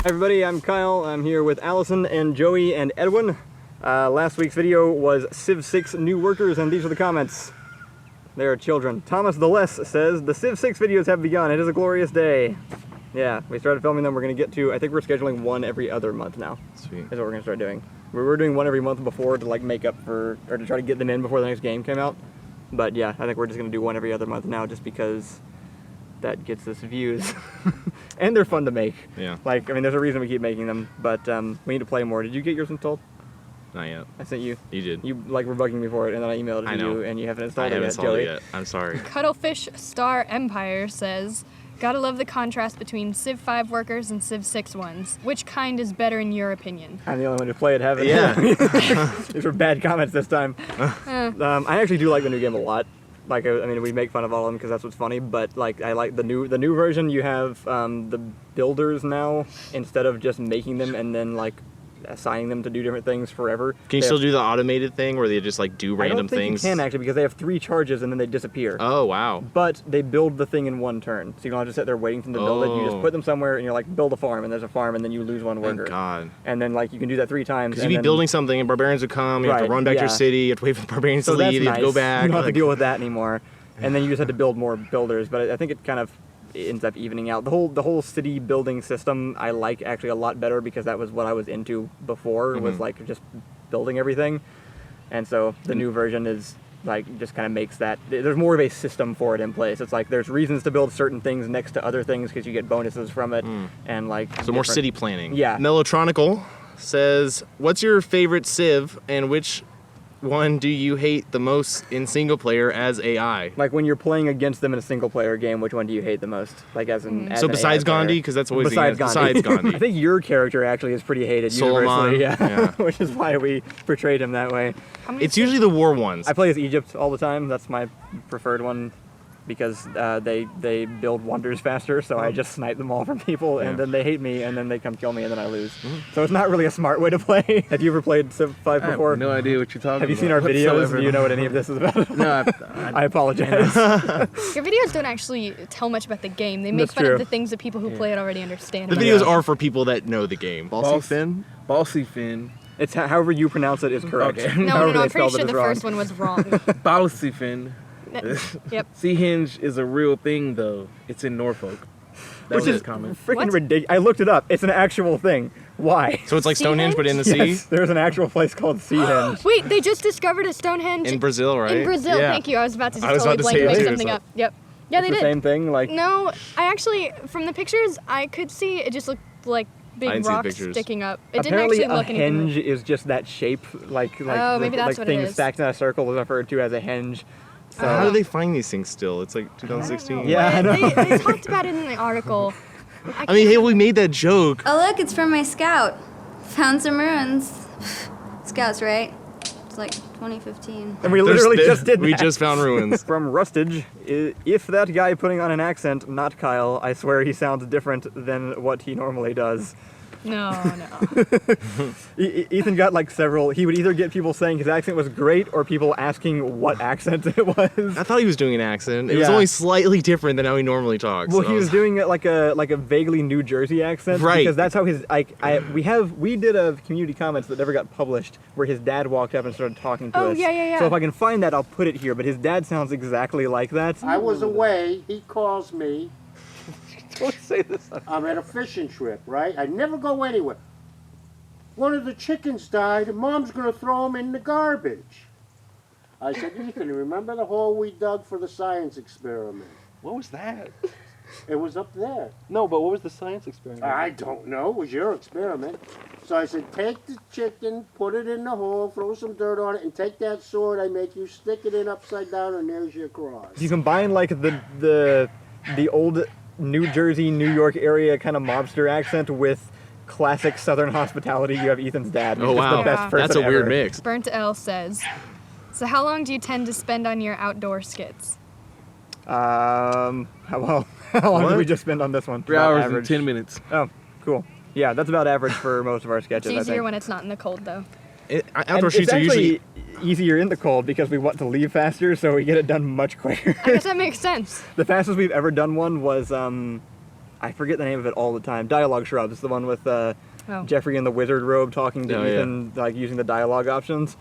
Hi everybody, I'm Kyle. I'm here with Allison and Joey and Edwin. Last week's video was Civ 6 new workers, and these are the comments. They are children. Thomas the Less says, the Civ 6 videos have begun. It is a glorious day. Yeah, we started filming them. We're going to get to, I think we're scheduling one every other month now. Sweet. Is what we're going to start doing. We were doing one every month before to like make up for, or to try to get them in before the next game came out. But yeah, I think we're just going to do one every other month now just because that gets us views. And they're fun to make. Yeah. Like, I mean, there's a reason we keep making them, but we need to play more. Did you get yours installed? Not yet. I sent you. You did. You like were bugging me for it, and then I emailed it to you, and you haven't installed it yet, Joey. I'm sorry. Cuttlefish Star Empire says, gotta love the contrast between Civ 5 workers and Civ 6 ones. Which kind is better in your opinion? I'm the only one who played, haven't I? Yeah. These were bad comments this time. I actually do like the new game a lot. Like, I mean, we make fun of all of them because that's what's funny, but like, I like the new version. You have the builders now, instead of just making them and then like assigning them to do different things forever. Can you still do the automated thing where they just like do random things? I don't think you can actually, because they have 3 charges and then they disappear. Oh, wow. But they build the thing in one turn, so you don't have to sit there waiting for them to build it. You just put them somewhere and you're like, build a farm, and there's a farm, and then you lose one worker. Thank God. And then like you can do that 3 times. Because you'd be building something and barbarians would come, you have to run back to your city, you have to wait for the barbarians to leave, you have to go back. You don't have to deal with that anymore. And then you just had to build more builders, but I think it kind of ends up evening out. The whole city building system I like actually a lot better, because that was what I was into before, was like just building everything. And so the new version is like just kind of makes that, there's more of a system for it in place. It's like there's reasons to build certain things next to other things because you get bonuses from it, and like So more city planning. Yeah. Melotronical says, what's your favorite Civ and which one do you hate the most in single player as AI? Like when you're playing against them in a single player game, which one do you hate the most? Like as an So besides Gandhi, because that's always besides Gandhi. I think your character actually is pretty hated universally, yeah. Which is why we portrayed him that way. It's usually the war ones. I play as Egypt all the time. That's my preferred one, because they build wonders faster, so I just snipe them all from people, and then they hate me, and then they come kill me, and then I lose. So it's not really a smart way to play. Have you ever played Civ 5 before? I have no idea what you're talking about. Have you seen our videos? Do you know what any of this is about? No, I apologize. Your videos don't actually tell much about the game. They make fun of the things that people who play it already understand. The videos are for people that know the game. Ballsy Finn. It's however you pronounce it is correct. Okay. No, I'm pretty sure the first one was wrong. Ballsy Finn. Yep. Sea Hinge is a real thing, though. It's in Norfolk. Which is freaking ridiculous. I looked it up. It's an actual thing. Why? So it's like Stonehenge, but in the sea? Yes, there's an actual place called Sea Hinge. Wait, they just discovered a Stonehenge in Brazil, right? In Brazil, yeah. Thank you. I was about to just totally blank make something up. Yep. Yeah, they did. The same thing, like. No, I actually, from the pictures, I could see it just looked like big rocks sticking up. It didn't actually look anything. Apparently, a henge is just that shape, like maybe that's what things it is. stacked in a circle is referred to as a henge. So. How do they find these things still? It's like 2016. Yeah, I know. They talked about it in the article. I mean, hey, we made that joke. Oh look, it's from my scout. Found some ruins. Scouts, right? It's like 2015. And we literally just did that. We just found ruins. From Rustage, if that guy putting on an accent, not Kyle, I swear he sounds different than what he normally does. No. Ethan got like several, he would either get people saying his accent was great or people asking what accent it was. I thought he was doing an accent. It was only slightly different than how he normally talks. Well, he was doing it like a vaguely New Jersey accent. Right. Because that's how his, we did a community comments that never got published where his dad walked up and started talking to us. Oh, yeah. So if I can find that, I'll put it here, but his dad sounds exactly like that. I was away, he calls me. Don't say this. I'm at a fishing trip, right? I never go anywhere. One of the chickens died, and Mom's going to throw them in the garbage. I said, Ethan, remember the hole we dug for the science experiment? What was that? It was up there. No, but what was the science experiment? I don't know. It was your experiment. So I said, take the chicken, put it in the hole, throw some dirt on it, and take that sword I make you, stick it in upside down, and there's your cross. You combine like the old New Jersey, New York area kind of mobster accent with classic Southern hospitality. You have Ethan's dad. Oh wow, the best person that's a weird ever. mix. Burnt L says, so how long do you tend to spend on your outdoor skits? How long did we just spend on this one? 3 hours and 10 minutes. Oh, cool. Yeah, that's about average for most of our sketches. It's easier when it's not in the cold, though. Outdoor shoots are usually easier in the cold because we want to leave faster, so we get it done much quicker. I guess that makes sense. The fastest we've ever done one was I forget the name of it all the time. Dialogue Shrubs, the one with Jeffrey in the wizard robe talking to Ethan, like using the dialogue options,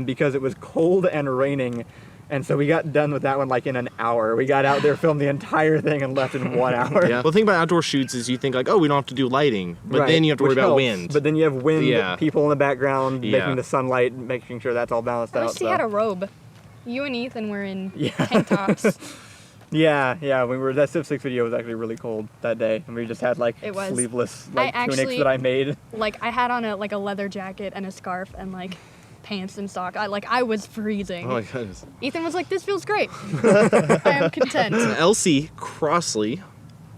because it was cold and raining. And so we got done with that one like in an hour. We got out there, filmed the entire thing, and left in 1 hour. Yeah. Well, the thing about outdoor shoots is you think like, oh, we don't have to do lighting, but then you have to worry which about helps. wind. But then you have wind, people in the background, Yeah. making the sunlight, making sure that's all balanced At out. least he had a robe. You and Ethan were in Yeah. tank tops. Yeah. That Civ 6 video was actually really cold that day, and we just had like It was. sleeveless I like actually- tunics that I made. Like, I had on a leather jacket and a scarf and like pants and sock. I was freezing. Oh my goodness. Ethan was like, "This feels great. I am content." Elsie Crossley,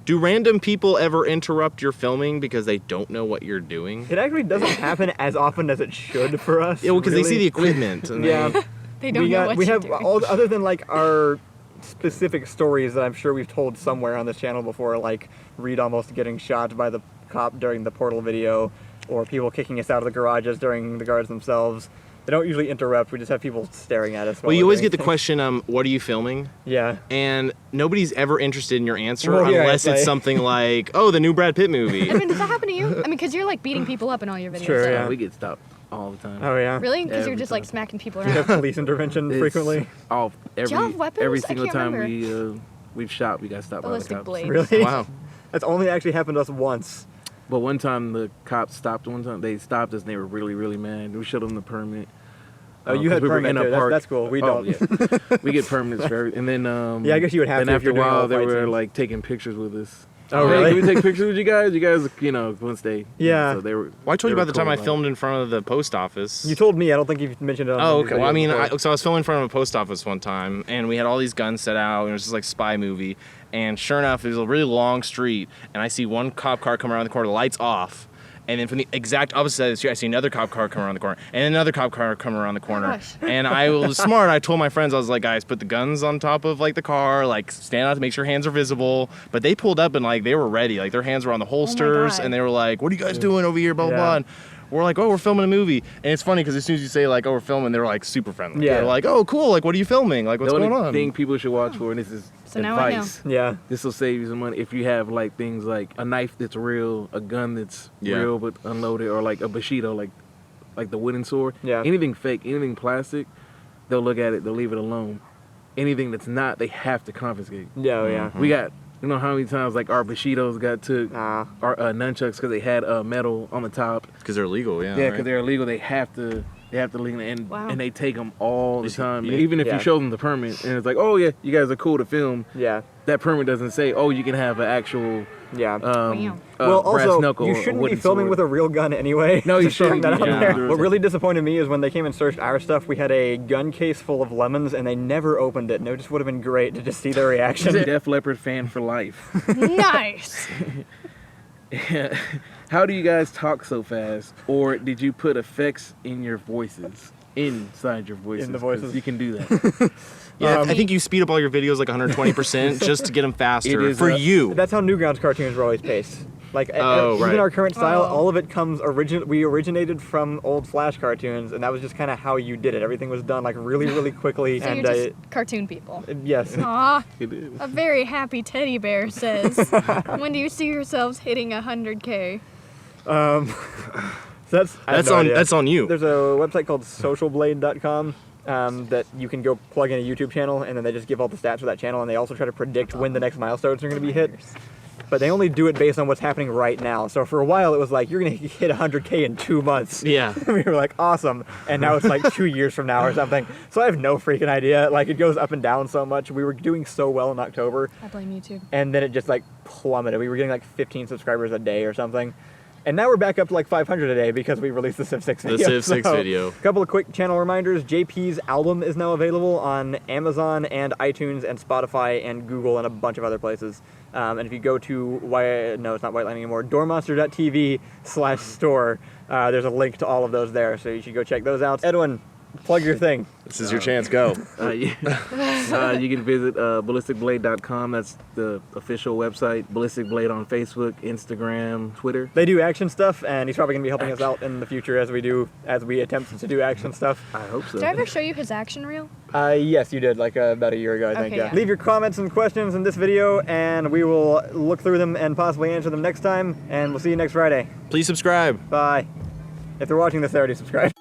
do random people ever interrupt your filming because they don't know what you're doing? It actually doesn't happen as often as it should for us. Yeah, well, because they see the really. equipment. And Yeah. They don't know what we you're have doing. all other than like our specific stories that I'm sure we've told somewhere on this channel before, like Reed almost getting shot by the cop during the Portal video, or people kicking us out of the garages during the guards themselves. They don't usually interrupt. We just have people staring at us. Well, you always get the question, what are you filming? Yeah. And nobody's ever interested in your answer Well, yeah, unless it's it's like- something like, oh, the new Brad Pitt movie. I mean, does that happen to you? I mean, because you're like beating people up in all your videos. Sure, so- yeah. We get stopped all the time. Oh yeah. Really? Because Every you're just like time. smacking people We have around. police intervention It's frequently. All every y'all have weapons? every I single can't time remember. we've shot, we got stopped by the Ballistic cops. blades. Really? Wow. That's only actually happened to us once. But one time the cops stopped. One time they stopped us and they were really, really mad. We showed them the permit. Oh, you 'cause had we were permit in a too. park. That's cool. We Oh, don't. yeah. We get permits for everything. And then Yeah, I guess you would have then to if after you're a doing all while the they fight were scenes. like taking pictures with us. Oh, Hey, really? can we take pictures with you guys? You guys, once they Yeah. So they were. Well, I told they you were about the time cool I about filmed in front of the post office. You told me. I don't think you've mentioned it on Oh, these okay. Well, I videos mean, before. so I was filming in front of a post office one time, and we had all these guns set out, and it was just like a spy movie. And sure enough, it was a really long street, and I see one cop car come around the corner, the lights off. And then from the exact opposite side of the street, I see another cop car come around the corner, and another cop car come around the corner. Gosh. And I was smart. I told my friends, I was like, guys, put the guns on top of like the car, like stand out to make sure hands are visible. But they pulled up and like they were ready, like their hands were on the holsters, God. and they were like, what are you guys doing over here, blah blah Yeah. blah. And we're like, oh, we're filming a movie. And it's funny because as soon as you say like, oh, we're filming, they're like super friendly. Yeah. They're like, oh, cool. Like, what are you filming? Like, what's the going only on? thing people should watch for, and this is So now I know. advice. Yeah. This will save you some money if you have like things like a knife that's real, a gun that's Yeah. real but unloaded, or like a bushido, like the wooden sword. Yeah. Anything fake, anything plastic, they'll look at it, they'll leave it alone. Anything that's not, they have to confiscate. Yeah. Oh, yeah. We got, you know how many times like our bushidos got took, Nah. our nunchucks because they had metal on the top. Because they're illegal, yeah. Yeah, right? because they're illegal. They have to lean in, Wow. and they take them all the time. yeah. Even if Yeah. you show them the permit, and it's like, oh yeah, you guys are cool to film. Yeah. That permit doesn't say, oh, you can have an actual Yeah. Wow. Well, brass also, knuckle you or a shouldn't be wooden filming sword. with a real gun anyway. No, you Just throwing shouldn't. that out Yeah. there. What really disappointed me is when they came and searched our stuff, we had a gun case full of lemons, and they never opened it. And it just would have been great to just see their reaction. Def Leppard fan for life. Nice. How do you guys talk so fast? Or did you put effects in your voices? Inside your voices. In the 'Cause voices. You can do that. Yeah, I think you speed up all your videos like 120% just to get them faster. It is for a- you. That's how Newgrounds cartoons were always paced. Like, Oh, even right. our current style, Oh. all of it comes we originated from old Flash cartoons, and that was just kind of how you did it. Everything was done like really, really quickly. So and you're just cartoon people. yes. Aw, It is. a very happy teddy bear says, when do you see yourselves hitting 100K? So I have no idea. That's on you. There's a website called socialblade.com that you can go plug in a YouTube channel, and then they just give all the stats for that channel, and they also try to predict when the next milestones are going to be hit. But they only do it based on what's happening right now. So for a while, it was like, you're going to hit 100K in 2 months. Yeah. We were like, awesome. And now it's like 2 years from now or something. So I have no freaking idea. Like, it goes up and down so much. We were doing so well in October, I blame YouTube. and then it just like plummeted. We were getting like 15 subscribers a day or something. And now we're back up to like 500 a day because we released the Civ 6 video. The Civ 6 video. A couple of quick channel reminders. JP's album is now available on Amazon and iTunes and Spotify and Google and a bunch of other places. And if you go to, no, it's not White Lightning anymore, doormonster.tv/store, there's a link to all of those there. So you should go check those out. Edwin, Plug your thing. This is your chance. Go. You can visit ballisticblade.com. That's the official website. Ballistic Blade on Facebook, Instagram, Twitter. They do action stuff, and he's probably going to be helping us out in the future as we attempt to do action stuff. I hope so. Did I ever show you his action reel? Yes, you did, like about a year ago, I think. Okay, Yeah. yeah. Leave your comments and questions in this video, and we will look through them and possibly answer them next time, and we'll see you next Friday. Please subscribe. Bye. If they're watching this, they already subscribed.